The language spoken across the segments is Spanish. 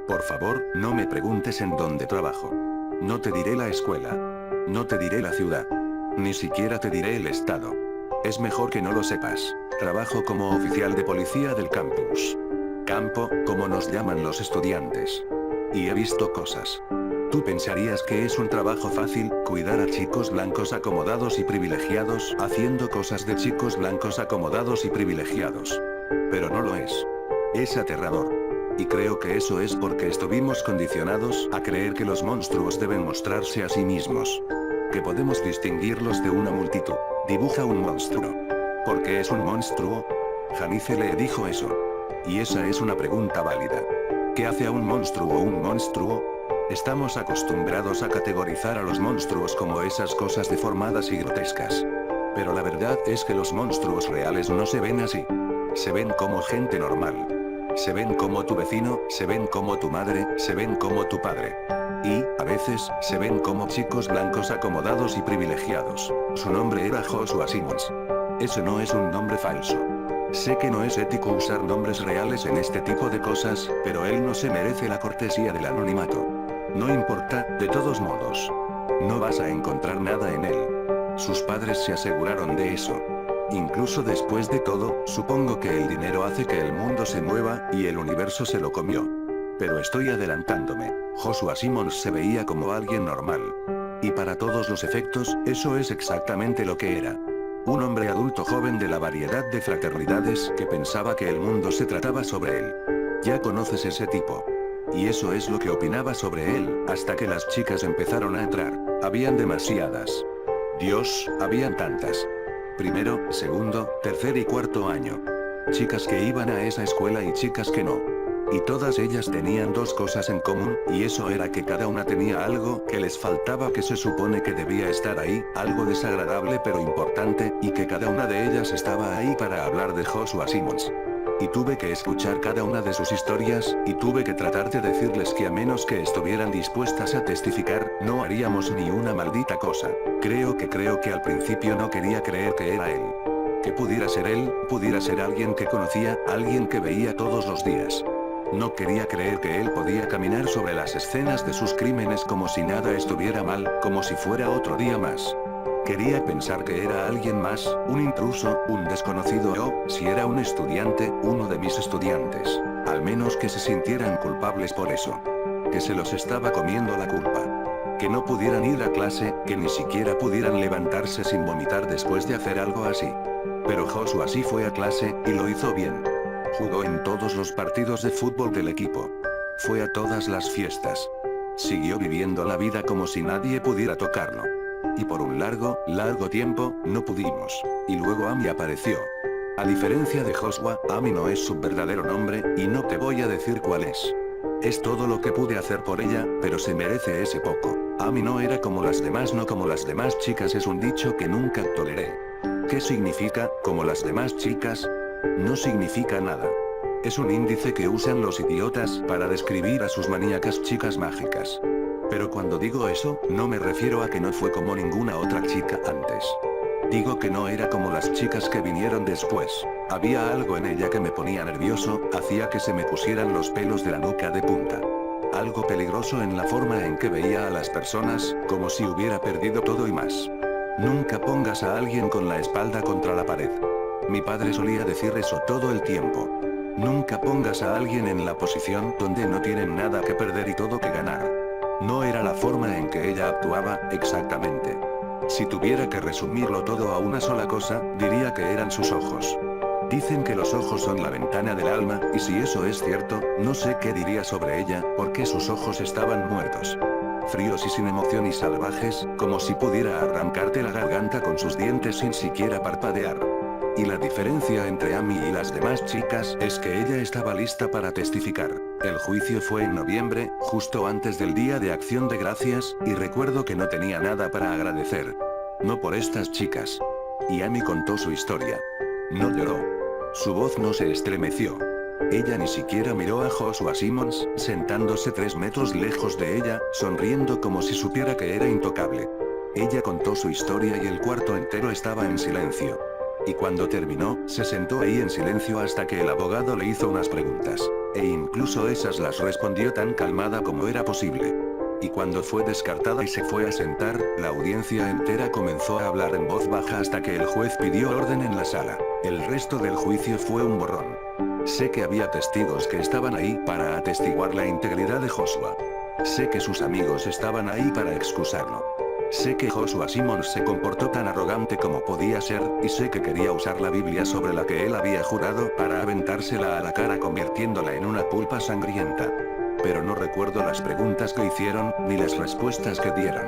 Por favor, no me preguntes en dónde trabajo. No te diré la escuela. No te diré la ciudad. Ni siquiera te diré el estado. Es mejor que no lo sepas. Trabajo como oficial de policía del campus. Campo, como nos llaman los estudiantes. Y he visto cosas. Tú pensarías que es un trabajo fácil, cuidar a chicos blancos acomodados y privilegiados, haciendo cosas de chicos blancos acomodados y privilegiados. Pero no lo es. Es aterrador. Y creo que eso es porque estuvimos condicionados a creer que los monstruos deben mostrarse a sí mismos. Que podemos distinguirlos de una multitud. Dibuja un monstruo. ¿Por qué es un monstruo? Janice le dijo eso. Y esa es una pregunta válida. ¿Qué hace a un monstruo un monstruo? Estamos acostumbrados a categorizar a los monstruos como esas cosas deformadas y grotescas. Pero la verdad es que los monstruos reales no se ven así. Se ven como gente normal. Se ven como tu vecino, se ven como tu madre, se ven como tu padre. Y, a veces, se ven como chicos blancos acomodados y privilegiados. Su nombre era Joshua Simmons. Eso no es un nombre falso. Sé que no es ético usar nombres reales en este tipo de cosas, pero él no se merece la cortesía del anonimato. No importa, de todos modos. No vas a encontrar nada en él. Sus padres se aseguraron de eso. Incluso después de todo, supongo que el dinero hace que el mundo se mueva, y el universo se lo comió. Pero estoy adelantándome. Joshua Simmons se veía como alguien normal. Y para todos los efectos, eso es exactamente lo que era. Un hombre adulto joven de la variedad de fraternidades que pensaba que el mundo se trataba sobre él. Ya conoces ese tipo. Y eso es lo que opinaba sobre él, hasta que las chicas empezaron a entrar. Habían demasiadas. Dios, habían tantas. Primero, segundo, tercer y cuarto año. Chicas que iban a esa escuela y chicas que no. Y todas ellas tenían dos cosas en común, y eso era que cada una tenía algo que les faltaba que se supone que debía estar ahí, algo desagradable pero importante, y que cada una de ellas estaba ahí para hablar de Joshua Simmons. Y tuve que escuchar cada una de sus historias, y tuve que tratar de decirles que a menos que estuvieran dispuestas a testificar, no haríamos ni una maldita cosa. Creo que al principio no quería creer que era él. Que pudiera ser él, pudiera ser alguien que conocía, alguien que veía todos los días. No quería creer que él podía caminar sobre las escenas de sus crímenes como si nada estuviera mal, como si fuera otro día más. Quería pensar que era alguien más, un intruso, un desconocido o, si era un estudiante, uno de mis estudiantes. Al menos que se sintieran culpables por eso. Que se los estaba comiendo la culpa. Que no pudieran ir a clase, que ni siquiera pudieran levantarse sin vomitar después de hacer algo así. Pero Joshua sí fue a clase, y lo hizo bien. Jugó en todos los partidos de fútbol del equipo. Fue a todas las fiestas. Siguió viviendo la vida como si nadie pudiera tocarlo. Y por un largo tiempo, no pudimos. Y luego Amy apareció. A diferencia de Joshua, Amy no es su verdadero nombre, y no te voy a decir cuál es. Es todo lo que pude hacer por ella, pero se merece ese poco. Amy no era como las demás, no como las demás chicas, es un dicho que nunca toleré. ¿Qué significa, como las demás chicas? No significa nada. Es un índice que usan los idiotas para describir a sus maníacas chicas mágicas. Pero cuando digo eso, no me refiero a que no fue como ninguna otra chica antes. Digo que no era como las chicas que vinieron después. Había algo en ella que me ponía nervioso, hacía que se me pusieran los pelos de la nuca de punta. Algo peligroso en la forma en que veía a las personas, como si hubiera perdido todo y más. Nunca pongas a alguien con la espalda contra la pared. Mi padre solía decir eso todo el tiempo. Nunca pongas a alguien en la posición donde no tienen nada que perder y todo que ganar. No era la forma en que ella actuaba, exactamente. Si tuviera que resumirlo todo a una sola cosa, diría que eran sus ojos. Dicen que los ojos son la ventana del alma, y si eso es cierto, no sé qué diría sobre ella, porque sus ojos estaban muertos. Fríos y sin emoción y salvajes, como si pudiera arrancarte la garganta con sus dientes sin siquiera parpadear. Y la diferencia entre Amy y las demás chicas es que ella estaba lista para testificar. El juicio fue en noviembre, justo antes del Día de Acción de Gracias, y recuerdo que no tenía nada para agradecer. No por estas chicas. Y Amy contó su historia. No lloró. Su voz no se estremeció. Ella ni siquiera miró a Joshua Simmons, sentándose 3 metros lejos de ella, sonriendo como si supiera que era intocable. Ella contó su historia y el cuarto entero estaba en silencio. Y cuando terminó, se sentó ahí en silencio hasta que el abogado le hizo unas preguntas. E incluso esas las respondió tan calmada como era posible. Y cuando fue descartada y se fue a sentar, la audiencia entera comenzó a hablar en voz baja hasta que el juez pidió orden en la sala. El resto del juicio fue un borrón. Sé que había testigos que estaban ahí para atestiguar la integridad de Joshua. Sé que sus amigos estaban ahí para excusarlo. Sé que Joshua Simmons se comportó tan arrogante como podía ser, y sé que quería usar la Biblia sobre la que él había jurado para aventársela a la cara convirtiéndola en una pulpa sangrienta. Pero no recuerdo las preguntas que hicieron, ni las respuestas que dieron.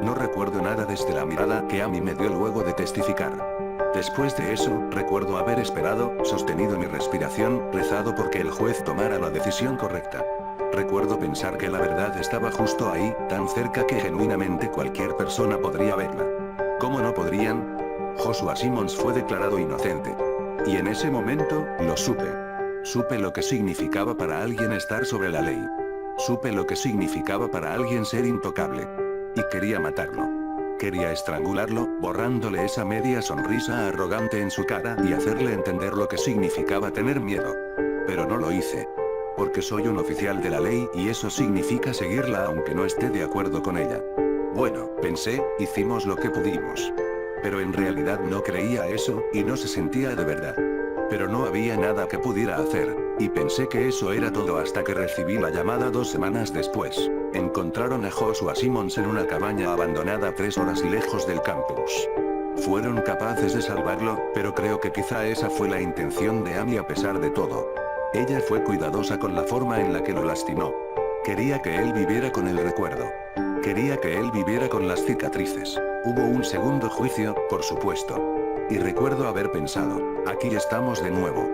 No recuerdo nada desde la mirada que Amy me dio luego de testificar. Después de eso, recuerdo haber esperado, sostenido mi respiración, rezado porque el juez tomara la decisión correcta. Recuerdo pensar que la verdad estaba justo ahí, tan cerca que genuinamente cualquier persona podría verla. ¿Cómo no podrían? Joshua Simmons fue declarado inocente. Y en ese momento, lo supe. Supe lo que significaba para alguien estar sobre la ley. Supe lo que significaba para alguien ser intocable. Y quería matarlo. Quería estrangularlo, borrándole esa media sonrisa arrogante en su cara y hacerle entender lo que significaba tener miedo. Pero no lo hice. Porque soy un oficial de la ley y eso significa seguirla aunque no esté de acuerdo con ella. Bueno, pensé, hicimos lo que pudimos. Pero en realidad no creía eso, y no se sentía de verdad. Pero no había nada que pudiera hacer, y pensé que eso era todo hasta que recibí la llamada 2 semanas después. Encontraron a Joshua Simmons en una cabaña abandonada 3 horas lejos del campus. Fueron capaces de salvarlo, pero creo que quizá esa fue la intención de Amy a pesar de todo. Ella fue cuidadosa con la forma en la que lo lastimó. Quería que él viviera con el recuerdo. Quería que él viviera con las cicatrices. Hubo un segundo juicio, por supuesto. Y recuerdo haber pensado, aquí estamos de nuevo.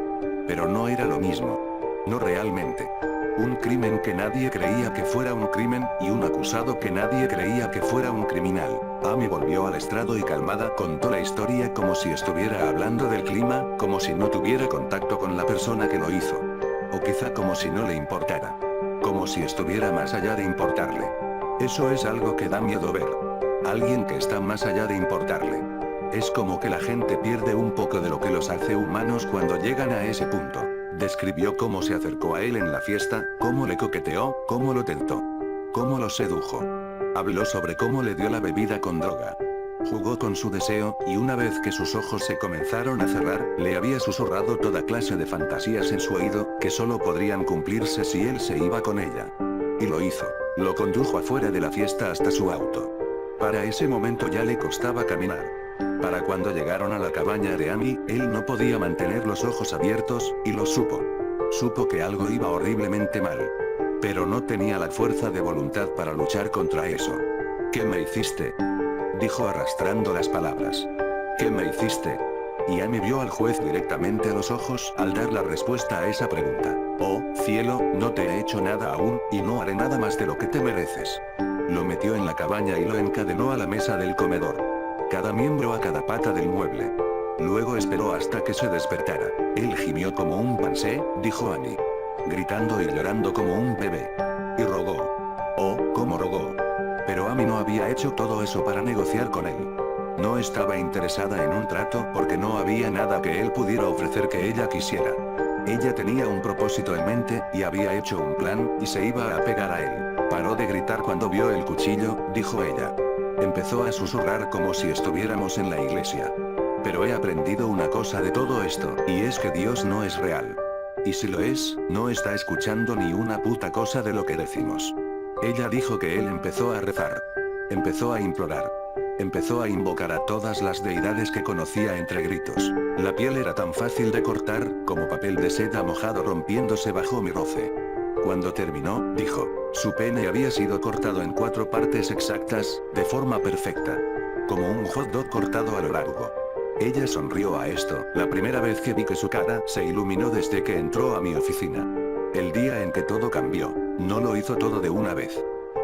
Pero no era lo mismo. No realmente. Un crimen que nadie creía que fuera un crimen, y un acusado que nadie creía que fuera un criminal. Amy volvió al estrado y calmada contó la historia como si estuviera hablando del clima, como si no tuviera contacto con la persona que lo hizo. O quizá como si no le importara. Como si estuviera más allá de importarle. Eso es algo que da miedo ver. Alguien que está más allá de importarle. Es como que la gente pierde un poco de lo que los hace humanos cuando llegan a ese punto. Describió cómo se acercó a él en la fiesta, cómo le coqueteó, cómo lo tentó. Cómo lo sedujo. Habló sobre cómo le dio la bebida con droga. Jugó con su deseo, y una vez que sus ojos se comenzaron a cerrar, le había susurrado toda clase de fantasías en su oído, que solo podrían cumplirse si él se iba con ella. Y lo hizo. Lo condujo afuera de la fiesta hasta su auto. Para ese momento ya le costaba caminar. Para cuando llegaron a la cabaña de Amy, él no podía mantener los ojos abiertos, y lo supo. Supo que algo iba horriblemente mal. Pero no tenía la fuerza de voluntad para luchar contra eso. ¿Qué me hiciste?, dijo arrastrando las palabras. ¿Qué me hiciste? Y Amy vio al juez directamente a los ojos al dar la respuesta a esa pregunta. Oh, cielo, no te he hecho nada aún, y no haré nada más de lo que te mereces. Lo metió en la cabaña y lo encadenó a la mesa del comedor. Cada miembro a cada pata del mueble. Luego esperó hasta que se despertara. Él gimió como un pansé, dijo Amy. Gritando y llorando como un bebé. Y rogó. Oh, cómo rogó. Pero Amy no había hecho todo eso para negociar con él. No estaba interesada en un trato porque no había nada que él pudiera ofrecer que ella quisiera. Ella tenía un propósito en mente, y había hecho un plan, y se iba a pegar a él. Paró de gritar cuando vio el cuchillo, dijo ella. Empezó a susurrar como si estuviéramos en la iglesia. Pero he aprendido una cosa de todo esto, y es que Dios no es real. Y si lo es, no está escuchando ni una puta cosa de lo que decimos. Ella dijo que él empezó a rezar. Empezó a implorar. Empezó a invocar a todas las deidades que conocía entre gritos. La piel era tan fácil de cortar, como papel de seda mojado rompiéndose bajo mi roce. Cuando terminó, dijo, su pene había sido cortado en 4 partes exactas, de forma perfecta. Como un hot dog cortado a lo largo. Ella sonrió a esto, la primera vez que vi que su cara se iluminó desde que entró a mi oficina. El día en que todo cambió, no lo hizo todo de una vez.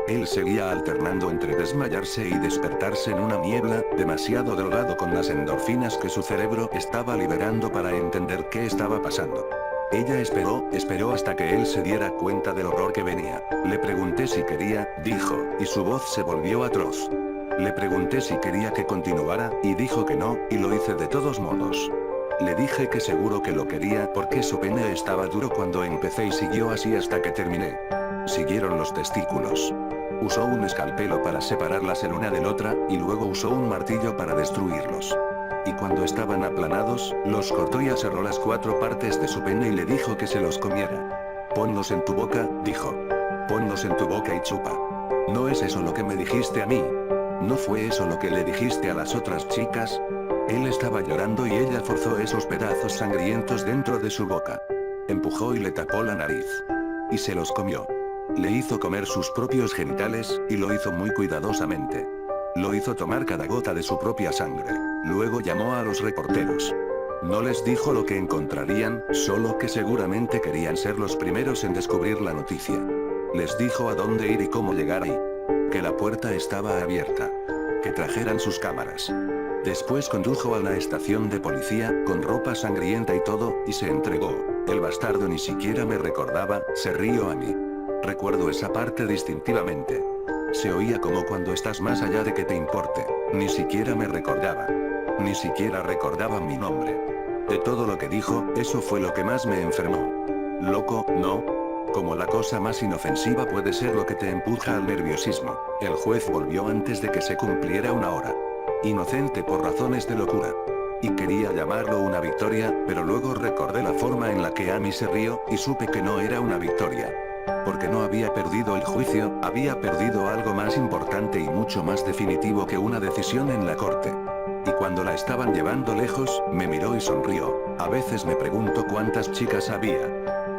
Él seguía alternando entre desmayarse y despertarse en una niebla, demasiado drogado con las endorfinas que su cerebro estaba liberando para entender qué estaba pasando. Ella esperó hasta que él se diera cuenta del horror que venía. Le pregunté si quería, dijo, y su voz se volvió atroz. Le pregunté si quería que continuara, y dijo que no, y lo hice de todos modos. Le dije que seguro que lo quería porque su pene estaba duro cuando empecé y siguió así hasta que terminé. Siguieron los testículos. Usó un escalpelo para separarlas el una del otra, y luego usó un martillo para destruirlos. Y cuando estaban aplanados, los cortó y aserró las 4 partes de su pene y le dijo que se los comiera. Ponlos en tu boca, dijo. Ponlos en tu boca y chupa. ¿No es eso lo que me dijiste a mí? ¿No fue eso lo que le dijiste a las otras chicas? Él estaba llorando y ella forzó esos pedazos sangrientos dentro de su boca. Empujó y le tapó la nariz. Y se los comió. Le hizo comer sus propios genitales, y lo hizo muy cuidadosamente. Lo hizo tomar cada gota de su propia sangre. Luego llamó a los reporteros. No les dijo lo que encontrarían, solo que seguramente querían ser los primeros en descubrir la noticia. Les dijo a dónde ir y cómo llegar ahí. Que la puerta estaba abierta. Que trajeran sus cámaras. Después condujo a la estación de policía, con ropa sangrienta y todo, y se entregó. El bastardo ni siquiera me recordaba, se rió a mí. Recuerdo esa parte distintivamente. Se oía como cuando estás más allá de que te importe. Ni siquiera me recordaba. Ni siquiera recordaba mi nombre. De todo lo que dijo, eso fue lo que más me enfermó. Loco, ¿no? Como la cosa más inofensiva puede ser lo que te empuja al nerviosismo. El juez volvió antes de que se cumpliera una hora. Inocente por razones de locura. Y quería llamarlo una victoria, pero luego recordé la forma en la que Amy se rió, y supe que no era una victoria. Porque no había perdido el juicio, había perdido algo más importante y mucho más definitivo que una decisión en la corte. Y cuando la estaban llevando lejos, me miró y sonrió. A veces me pregunto cuántas chicas había.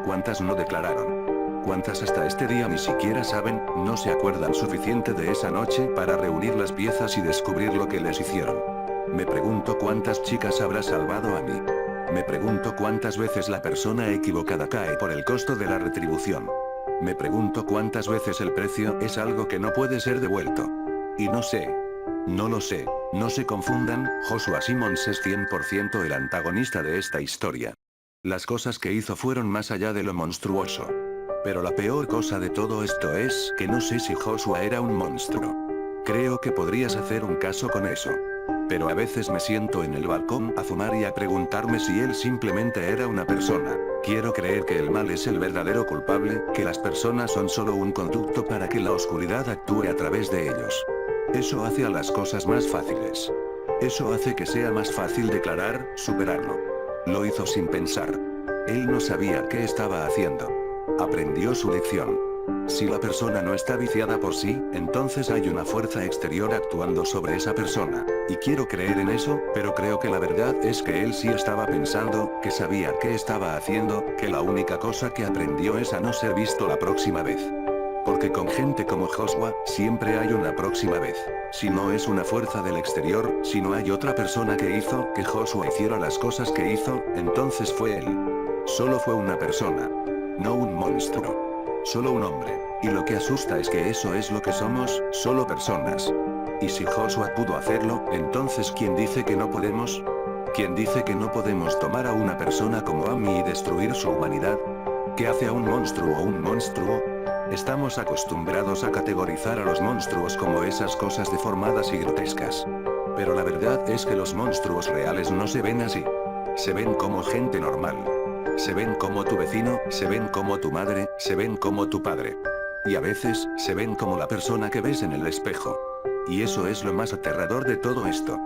Cuántas no declararon. Cuántas hasta este día ni siquiera saben, no se acuerdan suficiente de esa noche para reunir las piezas y descubrir lo que les hicieron. Me pregunto cuántas chicas habrá salvado a mí. Me pregunto cuántas veces la persona equivocada cae por el costo de la retribución. Me pregunto cuántas veces el precio es algo que no puede ser devuelto. Y no sé. No lo sé. No se confundan, Joshua Simmons es 100% el antagonista de esta historia. Las cosas que hizo fueron más allá de lo monstruoso. Pero la peor cosa de todo esto es que no sé si Joshua era un monstruo. Creo que podrías hacer un caso con eso. Pero a veces me siento en el balcón a fumar y a preguntarme si él simplemente era una persona. Quiero creer que el mal es el verdadero culpable, que las personas son solo un conducto para que la oscuridad actúe a través de ellos. Eso hace a las cosas más fáciles. Eso hace que sea más fácil declarar, superarlo. Lo hizo sin pensar. Él no sabía qué estaba haciendo. Aprendió su lección. Si la persona no está viciada por sí, entonces hay una fuerza exterior actuando sobre esa persona. Y quiero creer en eso, pero creo que la verdad es que él sí estaba pensando, que sabía qué estaba haciendo, que la única cosa que aprendió es a no ser visto la próxima vez. Porque con gente como Joshua, siempre hay una próxima vez. Si no es una fuerza del exterior, si no hay otra persona que hizo que Joshua hiciera las cosas que hizo, entonces fue él. Solo fue una persona. No un monstruo. Solo un hombre. Y lo que asusta es que eso es lo que somos, solo personas. Y si Joshua pudo hacerlo, entonces ¿quién dice que no podemos? ¿Quién dice que no podemos tomar a una persona como Amy y destruir su humanidad? ¿Qué hace a un monstruo un monstruo? Estamos acostumbrados a categorizar a los monstruos como esas cosas deformadas y grotescas. Pero la verdad es que los monstruos reales no se ven así. Se ven como gente normal. Se ven como tu vecino, se ven como tu madre, se ven como tu padre. Y a veces, se ven como la persona que ves en el espejo. Y eso es lo más aterrador de todo esto.